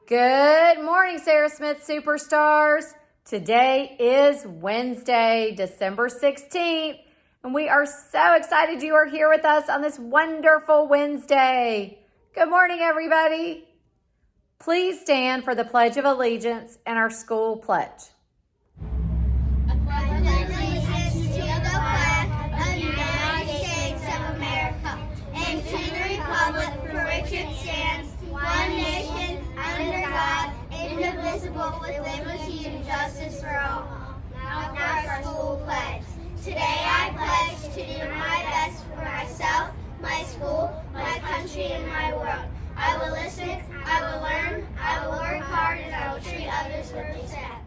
Good morning, Sarah Smith Superstars. Today is Wednesday, December 16th, and we are so excited you are here with us on this wonderful Wednesday. Good morning, everybody. Please stand for the Pledge of Allegiance and our school pledge. I pledge allegiance to the flag of the United States of America and to the republic for which it stands, one nation, under God, indivisible, with liberty and justice for all. Now for our school pledge. Today I pledge to do my best for myself, my school, my country, and my world. I will listen, I will learn, I will work hard, and I will treat others with respect.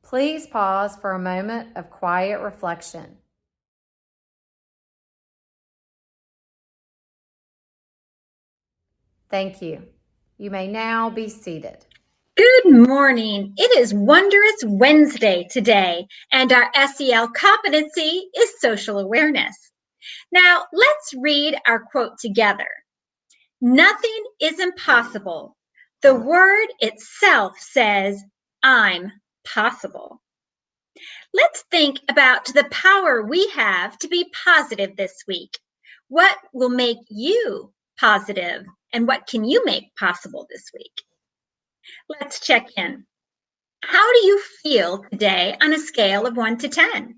Please pause for a moment of quiet reflection. Thank you. You may now be seated. Good morning. It is Wondrous Wednesday today, and our SEL competency is social awareness. Now, let's read our quote together. Nothing is impossible. The word itself says, I'm possible. Let's think about the power we have to be positive this week. What will make you positive, and what can you make possible this week? Let's check in. How do you feel today on a scale of 1 to 10?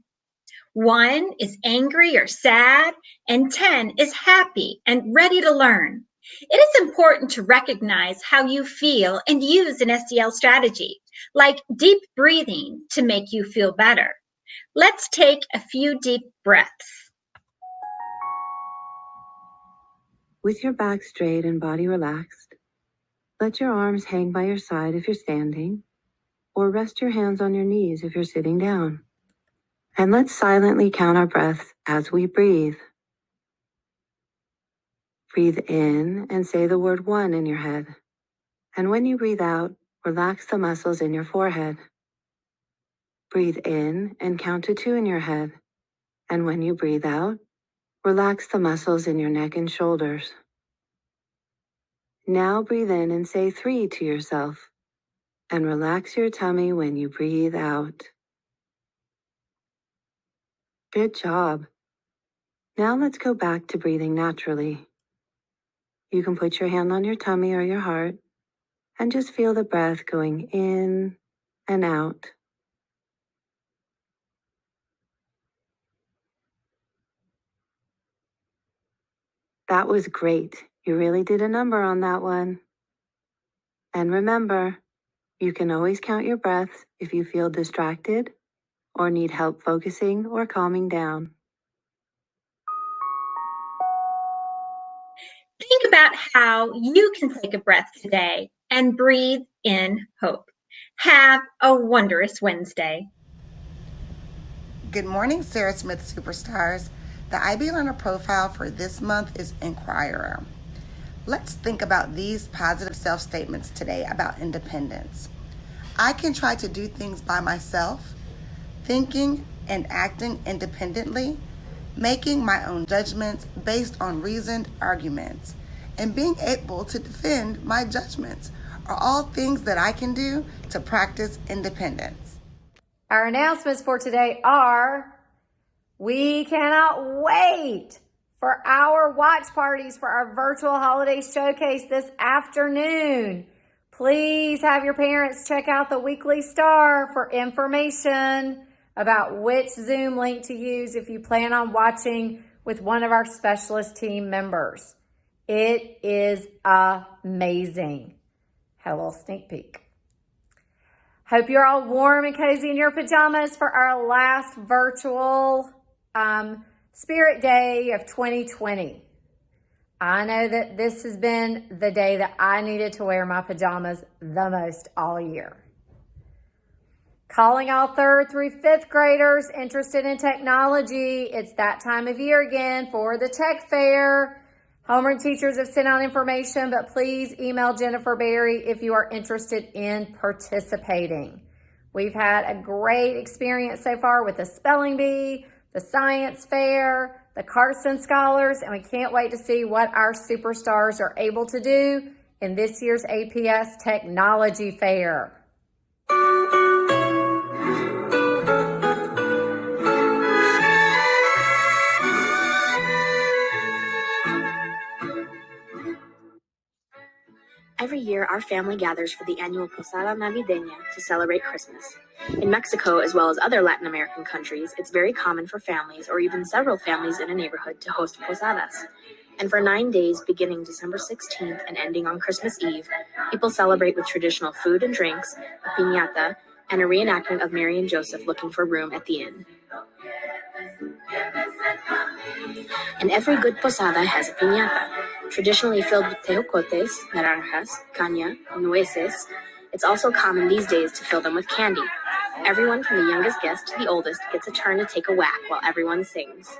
1 is angry or sad, and 10 is happy and ready to learn. It is important to recognize how you feel and use an SEL strategy, like deep breathing, to make you feel better. Let's take a few deep breaths. With your back straight and body relaxed, let your arms hang by your side if you're standing, or rest your hands on your knees if you're sitting down. And let's silently count our breaths as we breathe. Breathe in and say the word 1 in your head. And when you breathe out, relax the muscles in your forehead. Breathe in and count to 2 in your head. And when you breathe out, relax the muscles in your neck and shoulders. Now breathe in and say 3 to yourself. And relax your tummy when you breathe out. Good job. Now let's go back to breathing naturally. You can put your hand on your tummy or your heart and just feel the breath going in and out. That was great. You really did a number on that one. And remember, you can always count your breaths if you feel distracted or need help focusing or calming down. Think about how you can take a breath today and breathe in hope. Have a wondrous Wednesday. Good morning, Sarah Smith Superstars. The IB Learner profile for this month is Inquirer. Let's think about these positive self-statements today about independence. I can try to do things by myself, thinking and acting independently, making my own judgments based on reasoned arguments, and being able to defend my judgments are all things that I can do to practice independence. Our announcements for today are: we cannot wait for our watch parties for our virtual holiday showcase this afternoon. Please have your parents check out the Weekly Star for information about which Zoom link to use if you plan on watching with one of our specialist team members. It is amazing. Have a little sneak peek. Hope you're all warm and cozy in your pajamas for our last virtual Spirit Day of 2020. I know that this has been the day that I needed to wear my pajamas the most all year. Calling all 3rd through 5th graders interested in technology. It's that time of year again for the tech fair. Homeroom teachers have sent out information, but please email Jennifer Berry if you are interested in participating. We've had a great experience so far with the spelling bee, the science fair, the Carson Scholars, and we can't wait to see what our superstars are able to do in this year's APS Technology Fair. Every year, our family gathers for the annual Posada Navideña to celebrate Christmas. In Mexico, as well as other Latin American countries, it's very common for families, or even several families in a neighborhood, to host posadas. And for 9 days, beginning December 16th and ending on Christmas Eve, people celebrate with traditional food and drinks, a piñata, and a reenactment of Mary and Joseph looking for room at the inn. And every good posada has a piñata, traditionally filled with tejocotes, naranjas, caña, and nueces. It's also common these days to fill them with candy. Everyone from the youngest guest to the oldest gets a turn to take a whack while everyone sings.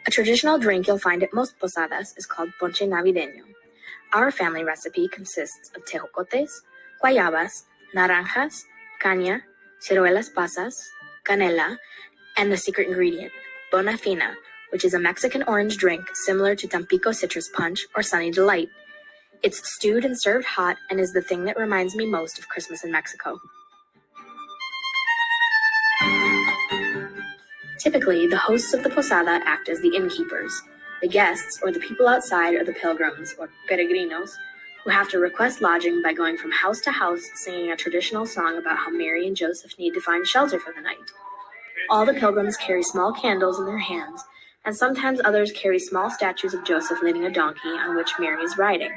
A traditional drink you'll find at most posadas is called ponche navideño. Our family recipe consists of tejocotes, guayabas, naranjas, caña, ciruelas pasas, canela, and the secret ingredient, bona fina, which is a Mexican orange drink similar to Tampico citrus punch or Sunny Delight. It's stewed and served hot and is the thing that reminds me most of Christmas in Mexico. Typically, the hosts of the posada act as the innkeepers. The guests, or the people outside, are the pilgrims, or peregrinos, who have to request lodging by going from house to house singing a traditional song about how Mary and Joseph need to find shelter for the night. All the pilgrims carry small candles in their hands, and sometimes others carry small statues of Joseph leading a donkey on which Mary is riding.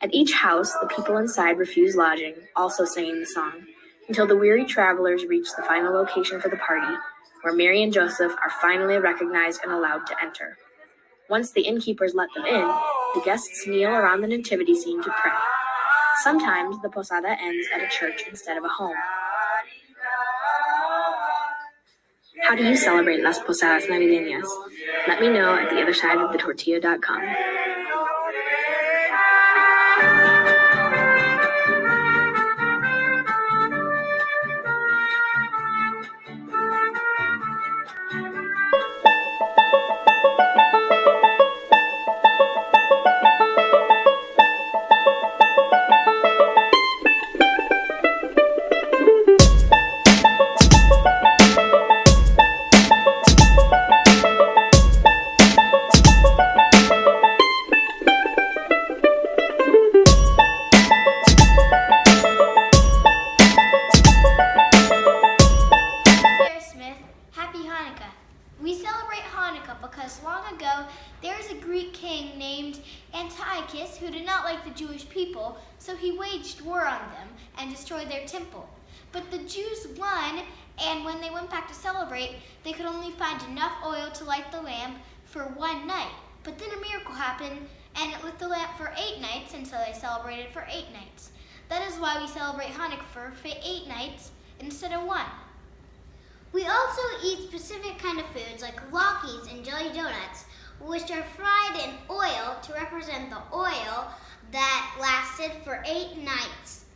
At each house, the people inside refuse lodging, also singing the song, until the weary travelers reach the final location for the party, where Mary and Joseph are finally recognized and allowed to enter. Once the innkeepers let them in, the guests kneel around the nativity scene to pray. Sometimes the posada ends at a church instead of a home. How do you celebrate Las Posadas Navideñas? Let me know at theothersideofthetortilla.com. We celebrate Hanukkah because long ago there was a Greek king named Antiochus who did not like the Jewish people, so he waged war on them and destroyed their temple. But the Jews won, and when they went back to celebrate, they could only find enough oil to light the lamp for one night. But then a miracle happened, and it lit the lamp for 8 nights, and so they celebrated for 8 nights. That is why we celebrate Hanukkah for 8 nights instead of 1. We also eat specific kind of foods like Lakis and jelly donuts, which are fried in oil to represent the oil that lasted for 8 nights.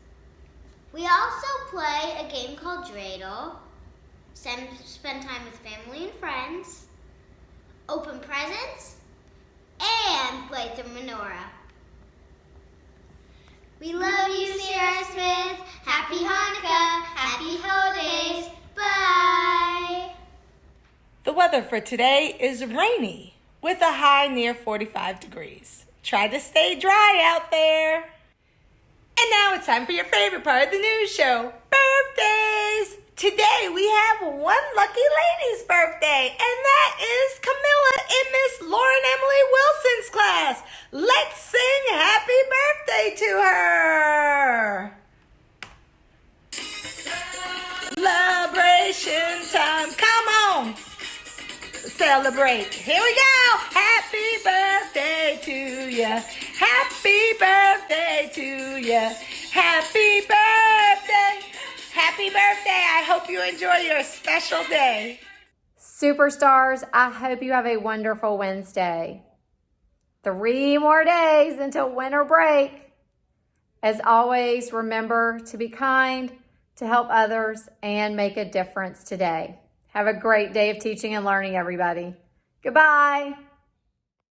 We also play a game called dreidel, spend time with family and friends, open presents, and play the menorah. We love you, Sarah Smith. Happy Hanukkah. Happy holidays. Bye. The weather for today is rainy with a high near 45 degrees. Try to stay dry out there. And now it's time for your favorite part of the news show, birthdays. Today we have one lucky lady's birthday, and that is Camilla in Miss Lauren Emily Wilson's class. Let's sing happy birthday to her. celebrate. Here we go. Happy birthday to you. Happy birthday to you. Happy birthday. Happy birthday. I hope you enjoy your special day. Superstars, I hope you have a wonderful Wednesday. 3 more days until winter break. As always, remember to be kind, to help others, and make a difference today. Have a great day of teaching and learning, everybody. Goodbye.